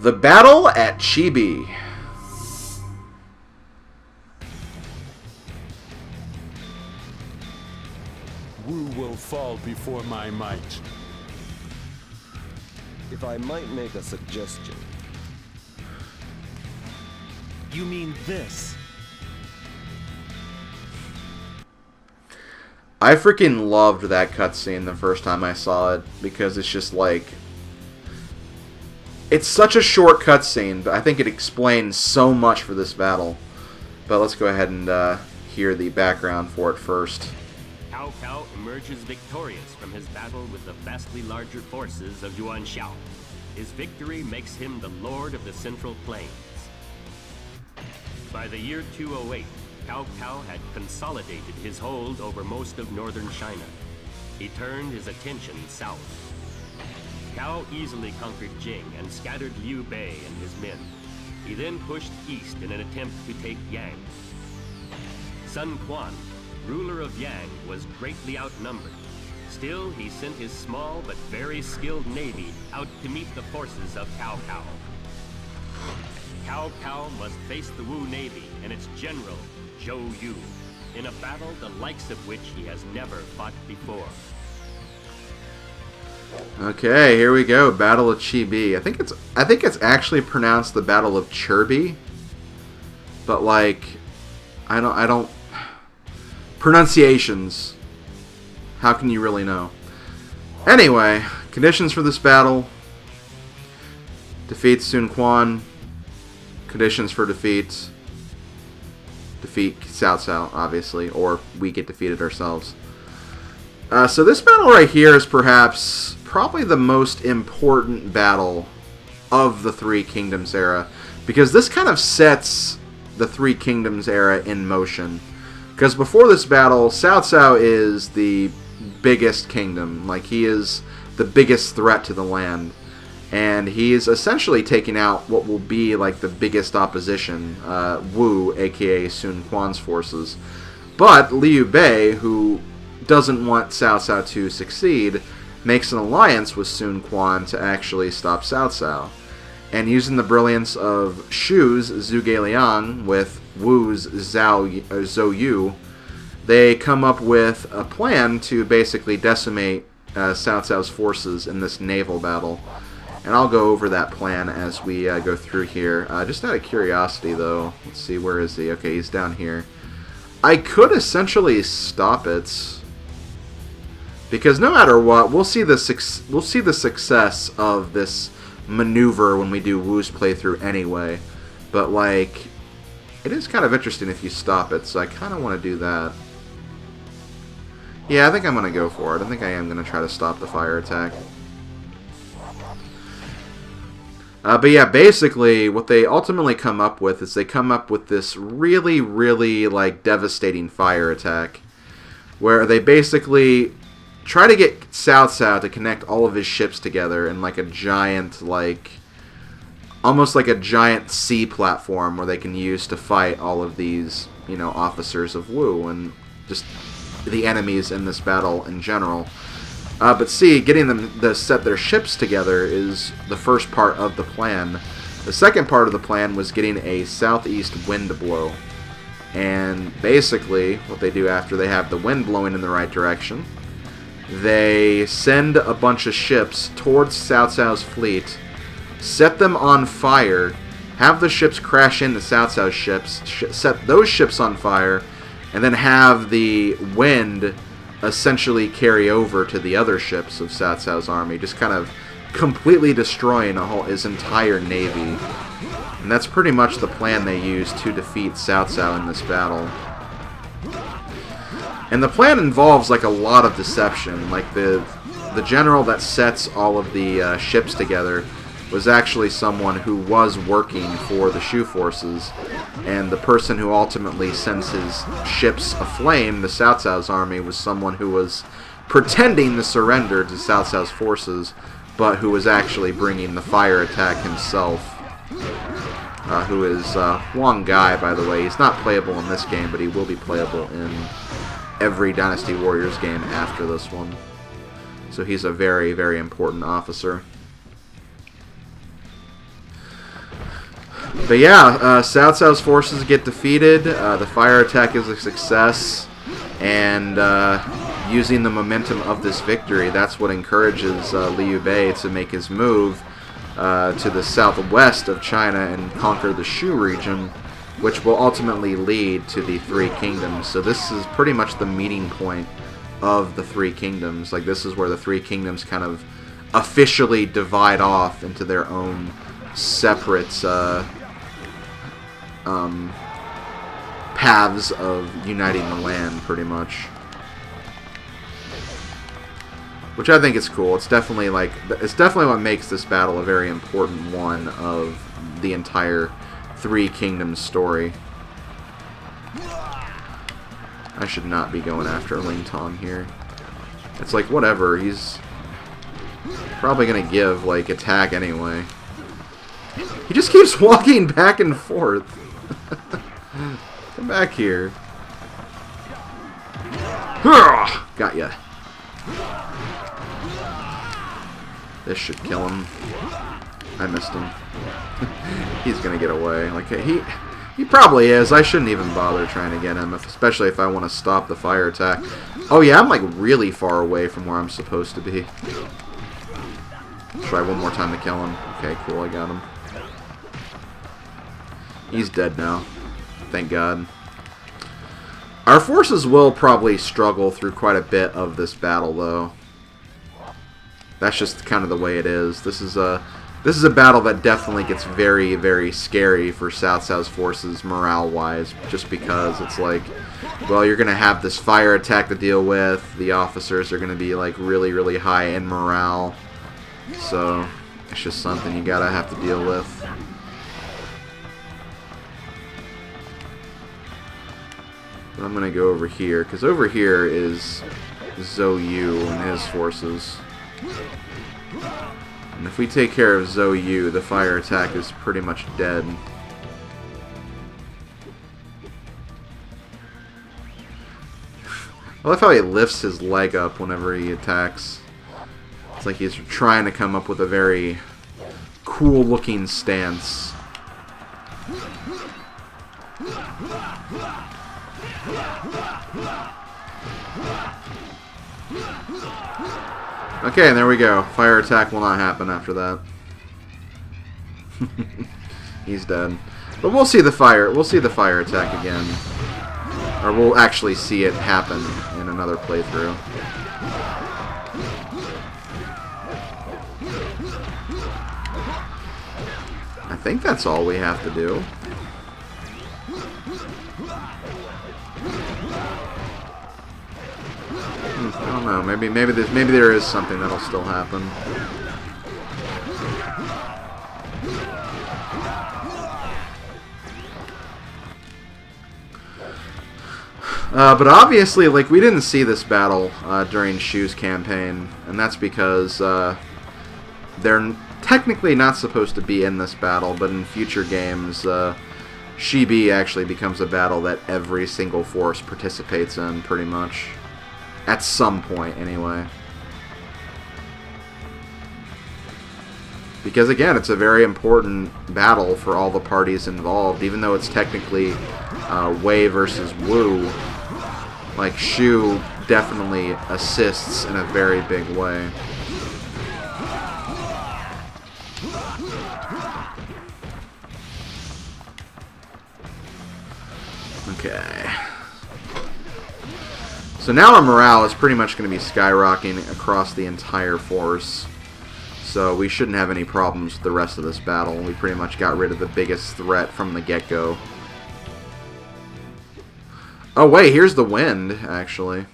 The Battle at Chibi. Wu will fall before my might. If I might make a suggestion. You mean this? I freaking loved that cutscene the first time I saw it, because it's just like... It's such a short cutscene, but I think it explains so much for this battle. But let's go ahead and hear the background for it first. Cao Cao emerges victorious from his battle with the vastly larger forces of Yuan Shao. His victory makes him the Lord of the Central Plains. By the year 208, Cao Cao had consolidated his hold over most of northern China. He turned his attention south. Cao easily conquered Jing and scattered Liu Bei and his men. He then pushed east in an attempt to take Yang. Sun Quan, ruler of Yang, was greatly outnumbered. Still, he sent his small but very skilled navy out to meet the forces of Cao Cao. Cao Cao must face the Wu Navy and its general, Zhou Yu, in a battle the likes of which he has never fought before. Okay, here we go. Battle of Chibi. I think it's actually pronounced the Battle of Chirby. But like I don't pronunciations. How can you really know? Anyway, conditions for this battle. Defeat Sun Quan. Conditions for defeat. Defeat Cao Cao, obviously, or we get defeated ourselves. So this battle right here is probably the most important battle of the Three Kingdoms era, because this kind of sets the Three Kingdoms era in motion. Because before this battle, Cao Cao is the biggest kingdom. Like, he is the biggest threat to the land. And he's essentially taking out what will be like the biggest opposition, Wu, aka Sun Quan's forces. But Liu Bei, who doesn't want Cao Cao to succeed, makes an alliance with Sun Quan to actually stop Cao Cao. And using the brilliance of Shu's Zhuge Liang with Wu's Zhou Yu, they come up with a plan to basically decimate Cao Cao's forces in this naval battle. And I'll go over that plan as we go through here. Just out of curiosity, though, let's see, where is he? Okay, he's down here. I could essentially stop it, because no matter what, we'll see the success of this maneuver when we do Wu's playthrough anyway. But like, it is kind of interesting if you stop it, so I kind of want to do that. Yeah, I think I'm going to go for it. I think I am going to try to stop the fire attack. But yeah, basically, what they ultimately come up with is they come up with this really, really, like, devastating fire attack, where they basically try to get Cao Cao to connect all of his ships together in, like, a giant, like, almost like a giant sea platform where they can use to fight all of these, you know, officers of Wu and just the enemies in this battle in general. But see, getting them to set their ships together is the first part of the plan. The second part of the plan was getting a southeast wind to blow. And basically, what they do after they have the wind blowing in the right direction, they send a bunch of ships towards Cao Cao's fleet, set them on fire, have the ships crash into Cao Cao's ships, set those ships on fire, and then have the wind essentially carry over to the other ships of Cao Cao's army, just kind of completely destroying his entire navy. And that's pretty much the plan they used to defeat Cao Cao in this battle. And the plan involves like a lot of deception. Like the general that sets all of the ships together was actually someone who was working for the Shu forces, and the person who ultimately sends his ships aflame, the Cao Cao's army, was someone who was pretending to surrender to Cao Cao's forces, but who was actually bringing the fire attack himself, who is Huang Gai, by the way. He's not playable in this game, but he will be playable in every Dynasty Warriors game after this one. So he's a very, very important officer. But yeah, Cao Cao's forces get defeated. The fire attack is a success. And using the momentum of this victory, that's what encourages Liu Bei to make his move to the southwest of China and conquer the Shu region, which will ultimately lead to the Three Kingdoms. So this is pretty much the meeting point of the Three Kingdoms. Like, this is where the Three Kingdoms kind of officially divide off into their own separate paths of uniting the land, pretty much. Which I think is cool. It's definitely what makes this battle a very important one of the entire Three Kingdoms story. I should not be going after Ling Tong here. It's like, whatever, he's probably gonna give, like, attack anyway. He just keeps walking back and forth. Come back here. Got ya. This should kill him. I missed him. He's gonna get away. Like, he probably is. I shouldn't even bother trying to get him, especially if I want to stop the fire attack. Oh yeah, I'm like really far away from where I'm supposed to be. Try one more time to kill him. Okay, cool, I got him. He's dead now. Thank God. Our forces will probably struggle through quite a bit of this battle, though. That's just kind of the way it is. This is a battle that definitely gets very, very scary for Cao Cao's forces morale-wise, just because it's like, well, you're going to have this fire attack to deal with. The officers are going to be like really, really high in morale. So it's just something you gotta have to deal with. But I'm gonna go over here, because over here is Zhou Yu and his forces. And if we take care of Zhou Yu, the fire attack is pretty much dead. I love how he lifts his leg up whenever he attacks. It's like he's trying to come up with a very cool-looking stance. Okay, and there we go. Fire attack will not happen after that. He's dead. But we'll see the fire attack again. Or we'll actually see it happen in another playthrough. I think that's all we have to do. I don't know. Maybe there is something that'll still happen. But obviously, like, we didn't see this battle during Shu's campaign, and that's because they're technically not supposed to be in this battle, but in future games, Shibi actually becomes a battle that every single force participates in, pretty much. At some point, anyway. Because, again, it's a very important battle for all the parties involved, even though it's technically Wei versus Wu. Like, Shu definitely assists in a very big way. Okay. So now our morale is pretty much going to be skyrocketing across the entire force. So we shouldn't have any problems with the rest of this battle. We pretty much got rid of the biggest threat from the get-go. Oh wait, here's the wind, actually.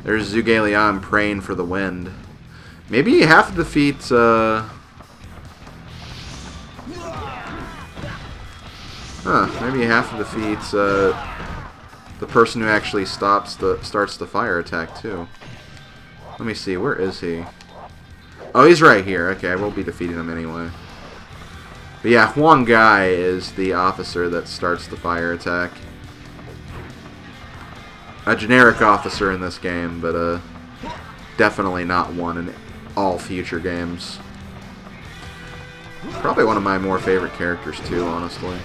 There's Zhuge Liang praying for the wind. Maybe you have to defeat... maybe you have to defeat the person who actually starts the fire attack too. Let me see, where is he? Oh, he's right here. Okay, I will be defeating him anyway. But yeah, Huang Gai is the officer that starts the fire attack. A generic officer in this game, but definitely not one in all future games. Probably one of my more favorite characters too, honestly.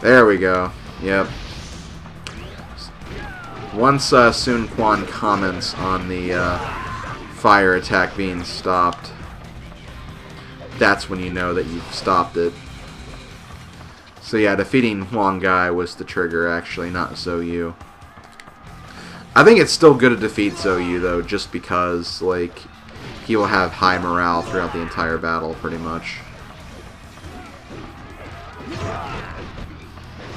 There we go. Yep. Once Sun Quan comments on the fire attack being stopped, that's when you know that you've stopped it. So yeah, defeating Huang Gai was the trigger, actually, not Zhou Yu. I think it's still good to defeat Zhou Yu, though, just because, like, he will have high morale throughout the entire battle, pretty much.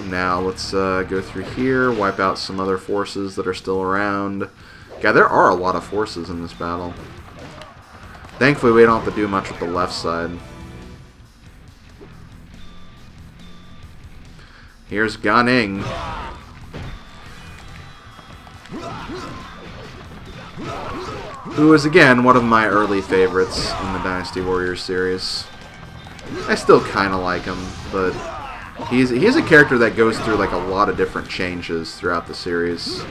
Now, let's go through here, wipe out some other forces that are still around. Yeah, there are a lot of forces in this battle. Thankfully, we don't have to do much with the left side. Here's Gan Ning. Who is, again, one of my early favorites in the Dynasty Warriors series. I still kind of like him, but he's a character that goes through like a lot of different changes throughout the series.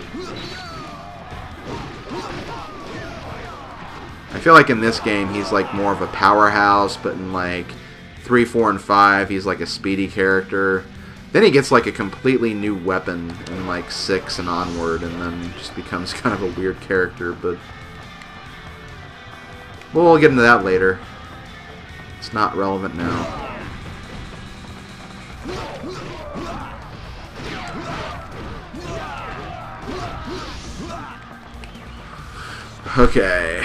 I feel like in this game he's like more of a powerhouse, but in like 3, 4, and 5 he's like a speedy character. Then he gets like a completely new weapon in like 6 and onward, and then just becomes kind of a weird character, but we'll get into that later. It's not relevant now. Okay.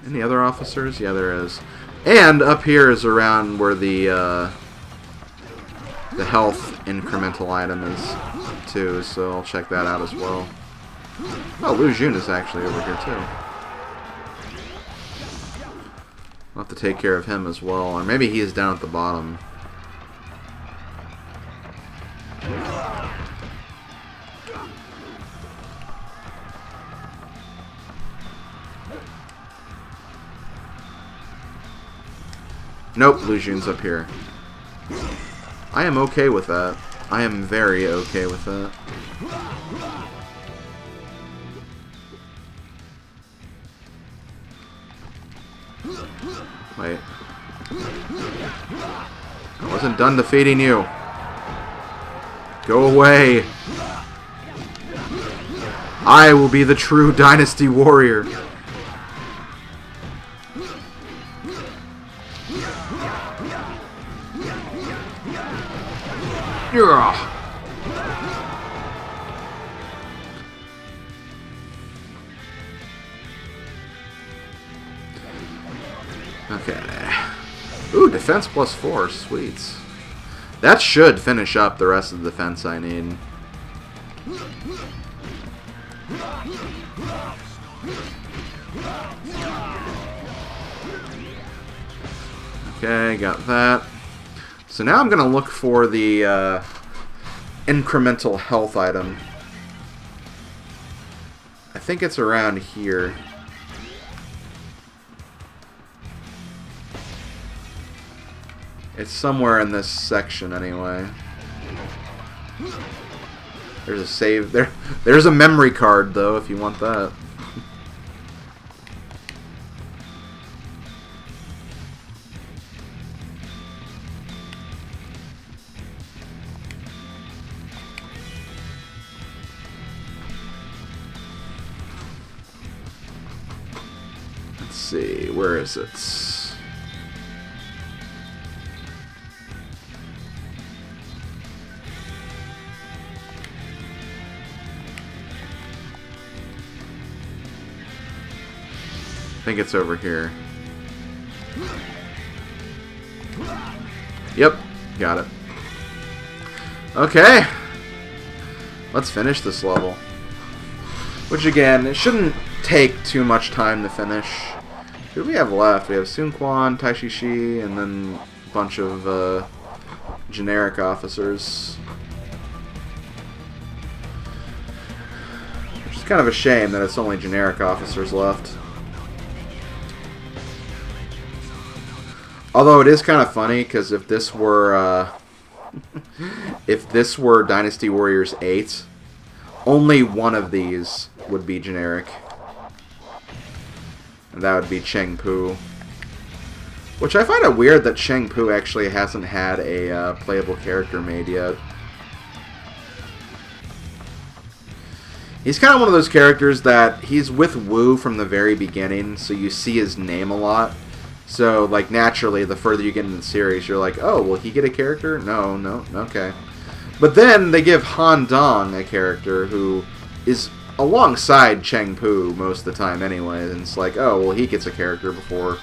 Any other officers? Yeah, there is. And up here is around where the health incremental item is, too, so I'll check that out as well. Oh, Lu Jun is actually over here, too. I'll have to take care of him as well, or maybe he is down at the bottom. Nope, Lu Jun's up here. I am okay with that. I am very okay with that. Wait. I wasn't done defeating you. Go away. I will be the true Dynasty Warrior. Okay. Ooh, defense +4. Sweet. That should finish up the rest of the defense I need. Okay, got that. So now I'm going to look for the incremental health item. I think it's around here. It's somewhere in this section anyway. There's a save there. There's a memory card though if you want that. Let's see, where is it? I think it's over here. Yep, got it. Okay, let's finish this level. Which again, it shouldn't take too much time to finish. Who do we have left? We have Sun Quan, Tai Shi, and then a bunch of generic officers. Which is kind of a shame that it's only generic officers left. Although it is kind of funny, because if this were if this were Dynasty Warriors 8, only one of these would be generic. And that would be Cheng Pu. Which I find it weird that Cheng Pu actually hasn't had a playable character made yet. He's kind of one of those characters that he's with Wu from the very beginning, so you see his name a lot. So, like, naturally, the further you get into the series, you're like, oh, will he get a character? No, okay. But then they give Han Dong a character who is alongside Cheng Pu most of the time anyway, and it's like, oh, well, he gets a character before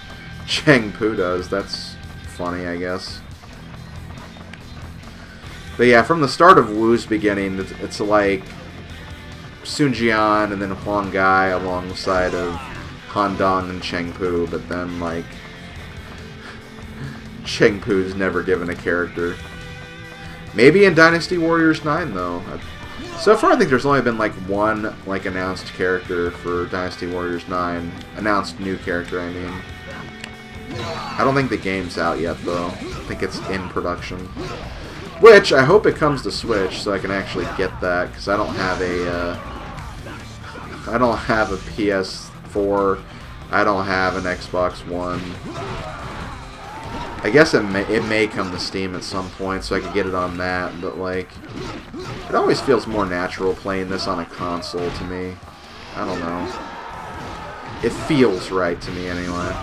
Cheng Pu does. That's funny, I guess. But yeah, from the start of Wu's beginning, it's like Sun Jian and then Huang Gai alongside of Han Dong and Cheng Pu, but then, like, Cheng Pu's never given a character. Maybe in Dynasty Warriors 9, though. So far, I think there's only been, like, one, like, announced character for Dynasty Warriors 9. Announced new character, I mean. I don't think the game's out yet, though. I think it's in production. Which, I hope it comes to Switch, so I can actually get that, because I don't have a, PS4. I don't have an Xbox One. I guess it may come to Steam at some point, so I could get it on that, but, like, it always feels more natural playing this on a console to me. I don't know. It feels right to me, anyway.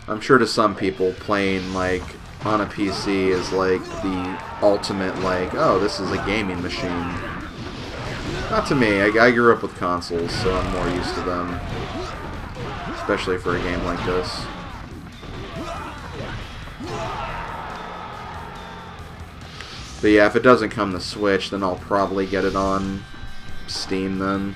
I'm sure to some people, playing, like, on a PC is, like, the ultimate, like, oh, this is a gaming machine. Not to me. I grew up with consoles, so I'm more used to them. Especially for a game like this. But yeah, if it doesn't come to Switch, then I'll probably get it on Steam then.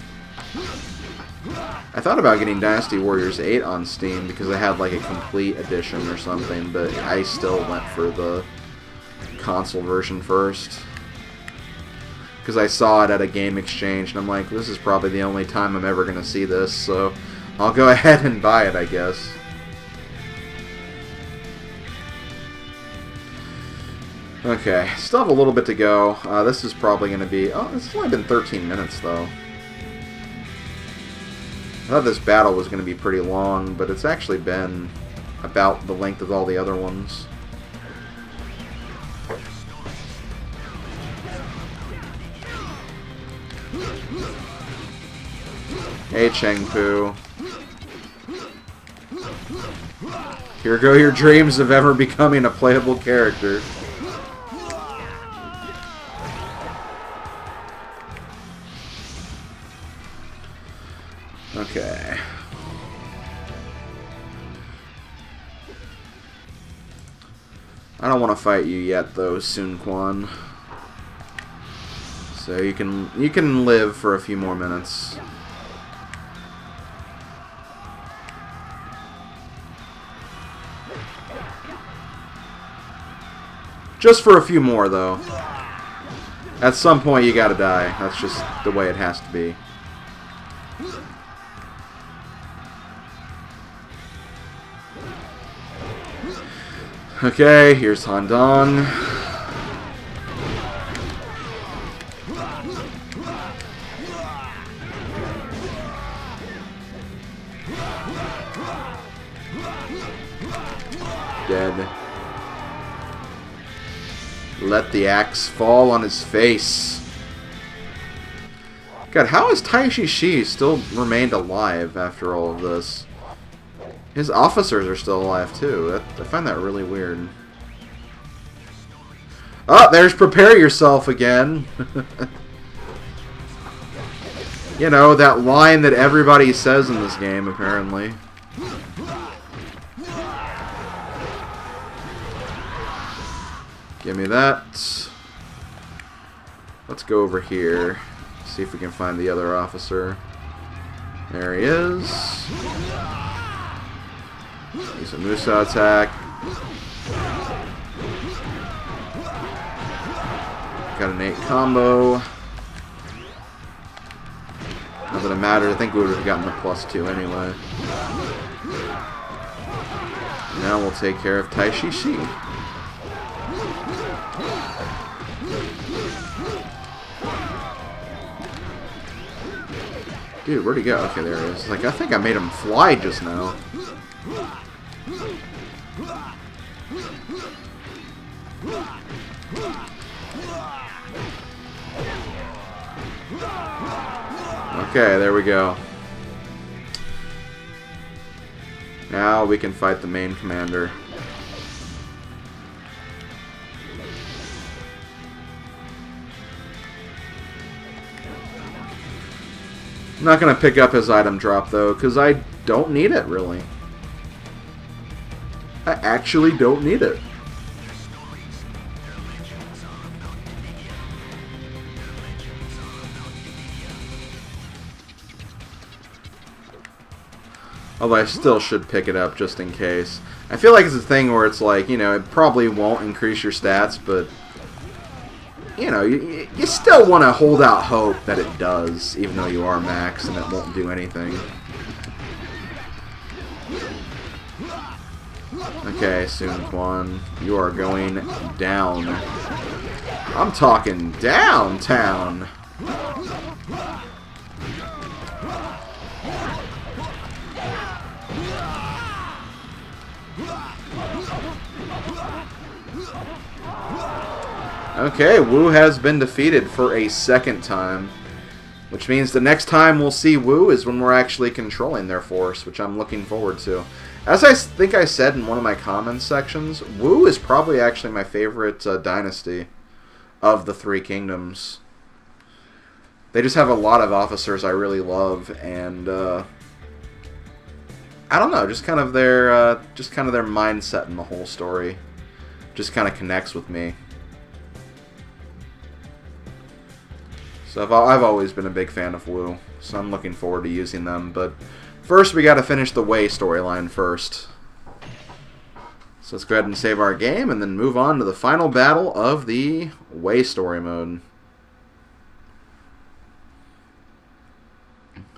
I thought about getting Dynasty Warriors 8 on Steam because I had like a complete edition or something, but I still went for the console version first. Because I saw it at a game exchange, and I'm like, this is probably the only time I'm ever going to see this, so I'll go ahead and buy it, I guess. Okay, still have a little bit to go. This is probably going to be... Oh, it's only been 13 minutes, though. I thought this battle was going to be pretty long, but it's actually been about the length of all the other ones. Hey, Cheng Pu. Here go your dreams of ever becoming a playable character. Okay. I don't want to fight you yet, though, Sun Quan. So you can live for a few more minutes. Just for a few more, though. At some point, you gotta die. That's just the way it has to be. Okay, here's Han Dong. Dead. Let the axe fall on his face. God, how has Taishi Shi still remained alive after all of this? His officers are still alive, too. I find that really weird. Oh, there's prepare yourself again. You know, that line that everybody says in this game, apparently. Give me that. Let's go over here. See if we can find the other officer. There he is. Use a Musa attack. Got an 8 combo. Not that it mattered. I think we would have gotten a +2 anyway. Now we'll take care of Tai Shi. Dude, where'd he go? Okay, there he is. Like, I think I made him fly just now. Okay, there we go. Now we can fight the main commander. I'm not going to pick up his item drop, though, because I don't need it, really. I actually don't need it. Although I still should pick it up just in case. I feel like it's a thing where it's like, you know, it probably won't increase your stats, but, you know, you still want to hold out hope that it does, even though you are max and it won't do anything. Okay, Soon Quan, you are going down. I'm talking downtown. Okay, Wu has been defeated for a second time, which means the next time we'll see Wu is when we're actually controlling their force, which I'm looking forward to. As I think I said in one of my comments sections, Wu is probably actually my favorite dynasty of the Three Kingdoms. They just have a lot of officers I really love, and I don't know, just kind of their mindset in the whole story just kind of connects with me. So I've always been a big fan of Wu, so I'm looking forward to using them. But first, we got to finish the Wei storyline first. So let's go ahead and save our game, and then move on to the final battle of the Wei story mode.